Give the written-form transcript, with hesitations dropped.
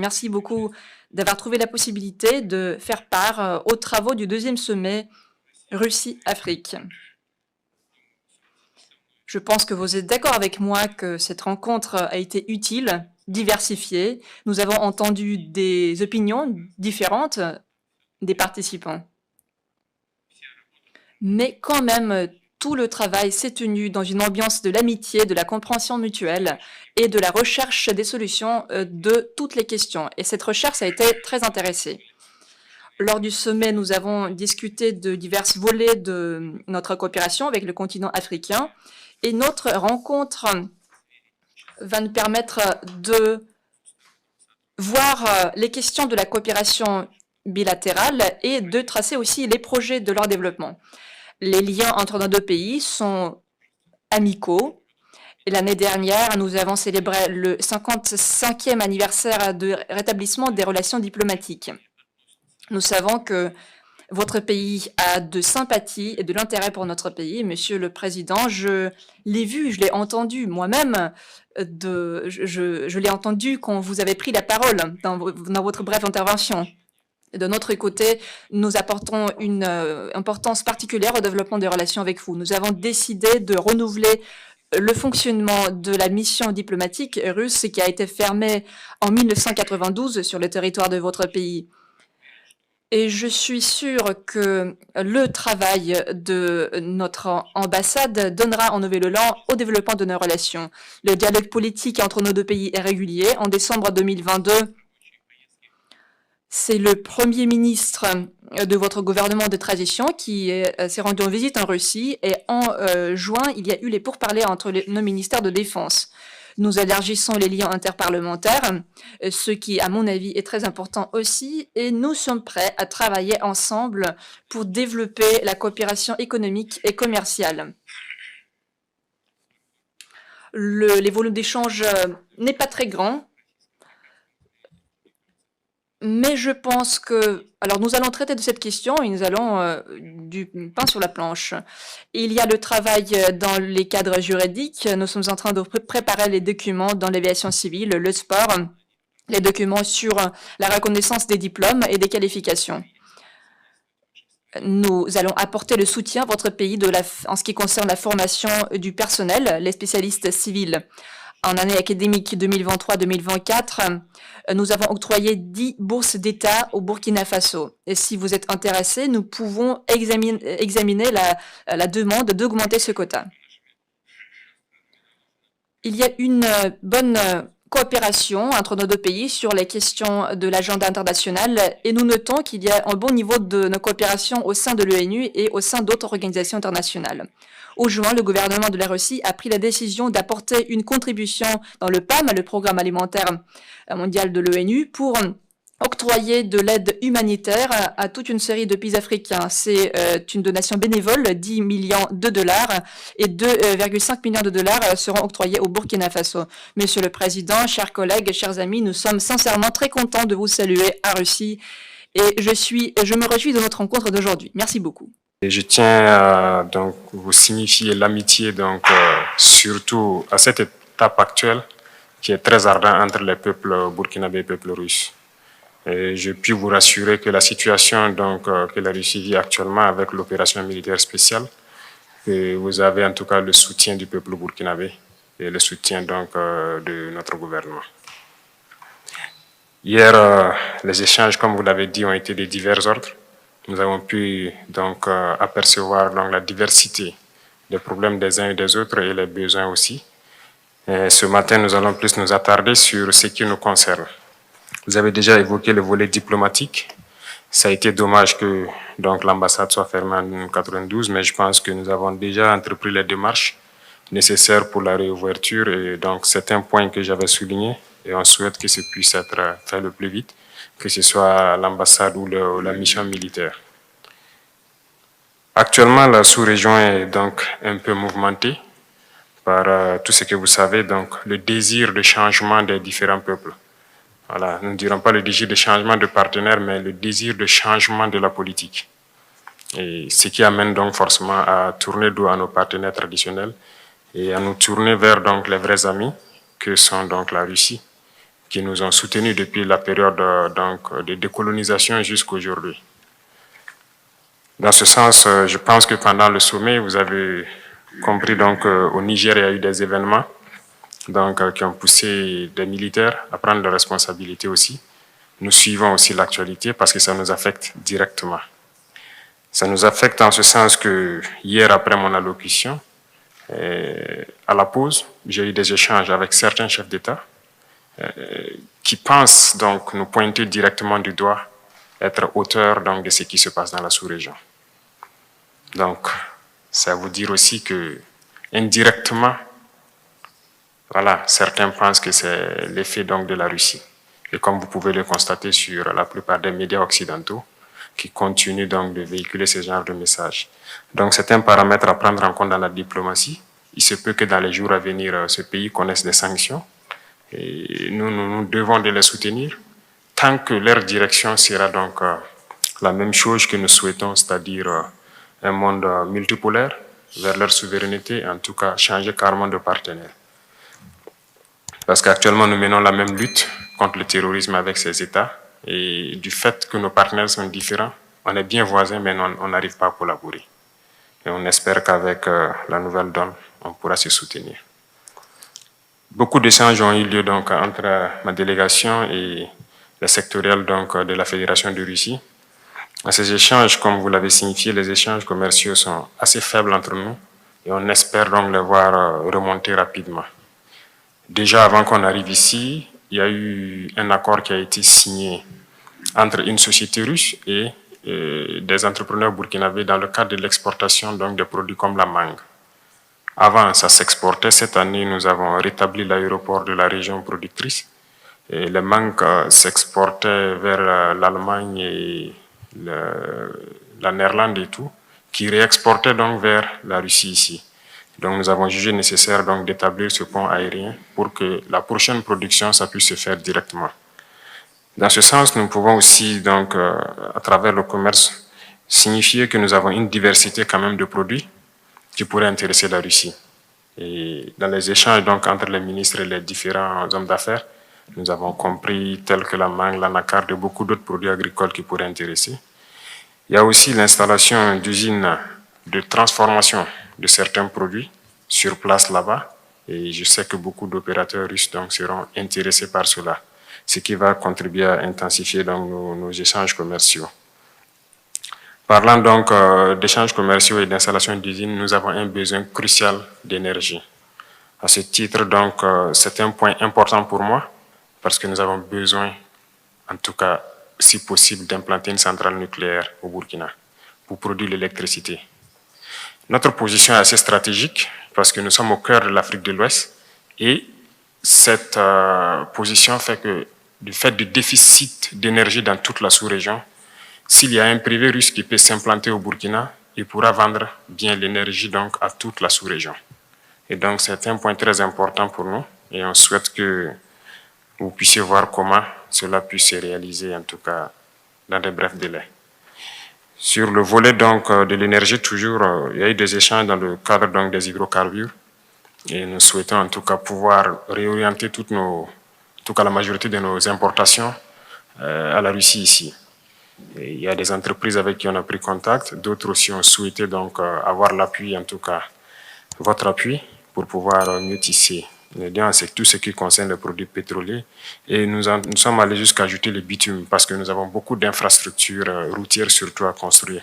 merci beaucoup d'avoir trouvé la possibilité de faire part aux travaux du deuxième sommet Russie-Afrique. Je pense que vous êtes d'accord avec moi que cette rencontre a été utile, diversifiée. Nous avons entendu des opinions différentes des participants. Mais quand même, tout le travail s'est tenu dans une ambiance de l'amitié, de la compréhension mutuelle et de la recherche des solutions de toutes les questions. Et cette recherche a été très intéressée. Lors du sommet, nous avons discuté de divers volets de notre coopération avec le continent africain. Et notre rencontre va nous permettre de voir les questions de la coopération bilatérale et de tracer aussi les projets de leur développement. Les liens entre nos deux pays sont amicaux. Et l'année dernière, nous avons célébré le 55e anniversaire de rétablissement des relations diplomatiques. Nous savons que votre pays a de sympathie et de l'intérêt pour notre pays. Monsieur le Président, je l'ai vu, je l'ai entendu moi-même, je l'ai entendu quand vous avez pris la parole dans votre brève intervention. De notre côté, nous apportons une importance particulière au développement des relations avec vous. Nous avons décidé de renouveler le fonctionnement de la mission diplomatique russe qui a été fermée en 1992 sur le territoire de votre pays. Et je suis sûre que le travail de notre ambassade donnera un nouvel élan au développement de nos relations. Le dialogue politique entre nos deux pays est régulier. En décembre 2022, c'est le Premier ministre de votre gouvernement de transition qui s'est rendu en visite en Russie et en juin, il y a eu les pourparlers entre nos ministères de défense. Nous élargissons les liens interparlementaires, ce qui, à mon avis, est très important aussi, et nous sommes prêts à travailler ensemble pour développer la coopération économique et commerciale. Les volumes d'échange n'est pas très grand, mais je pense que... Alors, nous allons traiter de cette question et nous allons du pain sur la planche. Il y a le travail dans les cadres juridiques. Nous sommes en train de préparer les documents dans l'aviation civile, le sport, les documents sur la reconnaissance des diplômes et des qualifications. Nous allons apporter le soutien à votre pays en ce qui concerne la formation du personnel, les spécialistes civils. En année académique 2023-2024, nous avons octroyé 10 bourses d'État au Burkina Faso. Et si vous êtes intéressés, nous pouvons examiner la demande d'augmenter ce quota. Il y a une bonne coopération entre nos deux pays sur les questions de l'agenda international et nous notons qu'il y a un bon niveau de coopération au sein de l'ONU et au sein d'autres organisations internationales. Au juin, le gouvernement de la Russie a pris la décision d'apporter une contribution dans le PAM, le Programme alimentaire mondial de l'ONU, pour octroyer de l'aide humanitaire à toute une série de pays africains. C'est une donation bénévole, 10 millions de dollars et 2,5 millions de dollars seront octroyés au Burkina Faso. Monsieur le Président, chers collègues, chers amis, nous sommes sincèrement très contents de vous saluer à Russie et je me réjouis de notre rencontre d'aujourd'hui. Merci beaucoup. Et je tiens à donc vous signifier l'amitié surtout à cette étape actuelle qui est très ardente entre les peuples burkinabés et les peuples russes. Et je puis vous rassurer que la situation que la Russie vit actuellement avec l'opération militaire spéciale, que vous avez en tout cas le soutien du peuple burkinabé et le soutien de notre gouvernement. Hier, les échanges, comme vous l'avez dit, ont été de divers ordres. Nous avons pu apercevoir la diversité des problèmes des uns et des autres et les besoins aussi. Et ce matin, nous allons plus nous attarder sur ce qui nous concerne. Vous avez déjà évoqué le volet diplomatique. Ça a été dommage que l'ambassade soit fermée en 1992, mais je pense que nous avons déjà entrepris les démarches nécessaires pour la réouverture. Et donc, c'est un point que j'avais souligné et on souhaite que ce puisse être fait le plus vite, que ce soit l'ambassade ou la mission militaire. Actuellement, la sous-région est donc un peu mouvementée par tout ce que vous savez, le désir de changement des différents peuples. Voilà, nous ne dirons pas le désir de changement de partenaire, mais le désir de changement de la politique. Et ce qui amène donc forcément à tourner dos à nos partenaires traditionnels et à nous tourner vers les vrais amis que sont la Russie, qui nous ont soutenus depuis la période de décolonisation jusqu'à aujourd'hui. Dans ce sens, je pense que pendant le sommet, vous avez compris donc au Niger, il y a eu des événements qui ont poussé des militaires à prendre leurs responsabilités aussi. Nous suivons aussi l'actualité parce que ça nous affecte directement. Ça nous affecte en ce sens que hier, après mon allocution, à la pause, j'ai eu des échanges avec certains chefs d'État qui pensent donc nous pointer directement du doigt, être auteurs donc de ce qui se passe dans la sous-région. Donc, ça veut dire aussi que indirectement, voilà, certains pensent que c'est l'effet donc de la Russie. Et comme vous pouvez le constater sur la plupart des médias occidentaux, qui continuent donc de véhiculer ce genre de messages. Donc, c'est un paramètre à prendre en compte dans la diplomatie. Il se peut que dans les jours à venir, ce pays connaisse des sanctions. Et nous devons de les soutenir tant que leur direction sera donc la même chose que nous souhaitons, c'est-à-dire un monde multipolaire vers leur souveraineté, en tout cas changer carrément de partenaire. Parce qu'actuellement, nous menons la même lutte contre le terrorisme avec ces États. Et du fait que nos partenaires sont différents, on est bien voisins, mais on n'arrive pas à collaborer. Et on espère qu'avec la nouvelle donne, on pourra se soutenir. Beaucoup d'échanges ont eu lieu donc, entre ma délégation et le sectoriel donc, de la Fédération de Russie. À ces échanges, comme vous l'avez signifié, les échanges commerciaux sont assez faibles entre nous et on espère donc les voir remonter rapidement. Déjà, avant qu'on arrive ici, il y a eu un accord qui a été signé entre une société russe et des entrepreneurs burkinabés dans le cadre de l'exportation donc des produits comme la mangue. Avant, ça s'exportait. Cette année, nous avons rétabli l'aéroport de la région productrice. Et les mangues s'exportaient vers l'Allemagne et la Néerlande et tout, qui réexportaient donc vers la Russie ici. Donc nous avons jugé nécessaire donc d'établir ce pont aérien pour que la prochaine production, ça puisse se faire directement. Dans ce sens, nous pouvons aussi, donc, à travers le commerce, signifier que nous avons une diversité quand même de produits qui pourraient intéresser la Russie. Et dans les échanges donc, entre les ministres et les différents hommes d'affaires, nous avons compris, tels que la mangue, l'anacarde et beaucoup d'autres produits agricoles qui pourraient intéresser. Il y a aussi l'installation d'usines de transformation de certains produits sur place là-bas. Et je sais que beaucoup d'opérateurs russes donc, seront intéressés par cela, ce qui va contribuer à intensifier donc, nos échanges commerciaux. Parlant donc d'échanges commerciaux et d'installation d'usines, nous avons un besoin crucial d'énergie. À ce titre, donc, c'est un point important pour moi parce que nous avons besoin, en tout cas, si possible, d'implanter une centrale nucléaire au Burkina pour produire l'électricité. Notre position est assez stratégique parce que nous sommes au cœur de l'Afrique de l'Ouest et cette position fait que, du fait du déficit d'énergie dans toute la sous-région, s'il y a un privé russe qui peut s'implanter au Burkina, il pourra vendre bien l'énergie donc à toute la sous-région. Et donc c'est un point très important pour nous et on souhaite que vous puissiez voir comment cela puisse se réaliser, en tout cas dans de brefs délais. Sur le volet donc de l'énergie, toujours, il y a eu des échanges dans le cadre donc des hydrocarbures et nous souhaitons en tout cas pouvoir réorienter la majorité de nos importations à la Russie ici. Et il y a des entreprises avec qui on a pris contact, d'autres aussi ont souhaité donc avoir l'appui, en tout cas votre appui, pour pouvoir mieux tisser. C'est tout ce qui concerne les produits pétroliers. Et nous sommes allés jusqu'à ajouter le bitume parce que nous avons beaucoup d'infrastructures routières surtout à construire.